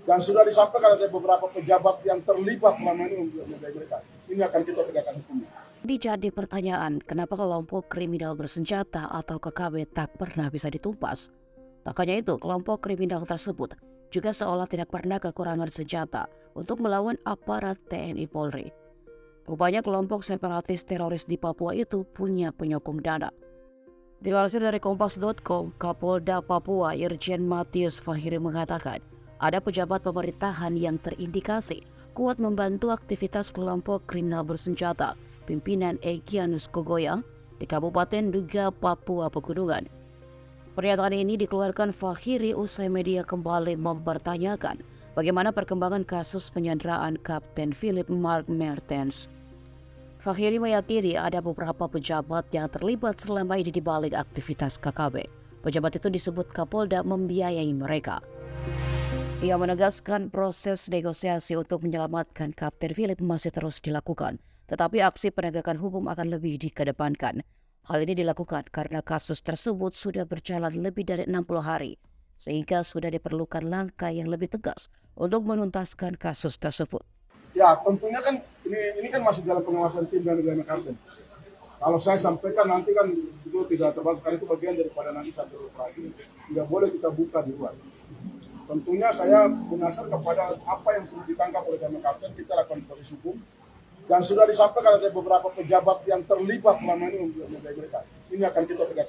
Dan sudah disampaikan ada beberapa pejabat yang terlibat selama ini untuk mereka. Ini akan kita tegakkan hukumnya. Jadi pertanyaan, kenapa kelompok kriminal bersenjata atau KKB tak pernah bisa ditumpas? Tak hanya itu, kelompok kriminal tersebut juga seolah tidak pernah kekurangan senjata untuk melawan aparat TNI Polri. Rupanya kelompok separatis teroris di Papua itu punya penyokong dana. Dilansir dari Kompas.com, Kapolda Papua Irjen Matius Fahiri mengatakan, ada pejabat pemerintahan yang terindikasi kuat membantu aktivitas kelompok kriminal bersenjata pimpinan Egyanus Kogoya di Kabupaten Duga, Papua Pegunungan. Pernyataan ini dikeluarkan Fahiri usai media kembali mempertanyakan bagaimana perkembangan kasus penyanderaan Kapten Philip Mark Mertens. Fahiri meyakini ada beberapa pejabat yang terlibat selama ini di balik aktivitas KKB. Pejabat itu disebut Kapolda membiayai mereka. Ia menegaskan proses negosiasi untuk menyelamatkan Kapten Philip masih terus dilakukan, tetapi aksi penegakan hukum akan lebih dikedepankan. Hal ini dilakukan karena kasus tersebut sudah berjalan lebih dari 60 hari, sehingga sudah diperlukan langkah yang lebih tegas untuk menuntaskan kasus tersebut. Ya, tentunya kan ini kan masih dalam pengawasan tim dan negara Kapten. Kalau saya sampaikan nanti kan itu tidak terbatas, karena itu bagian daripada nanti satu operasi. Tidak boleh kita buka di luar. Tentunya saya berdasar kepada apa yang sudah ditangkap oleh Damai Kapten, kita lakukan proses hukum. Dan sudah disampaikan ada beberapa pejabat yang terlibat selama ini untuk mereka. Ini akan kita tegakkan.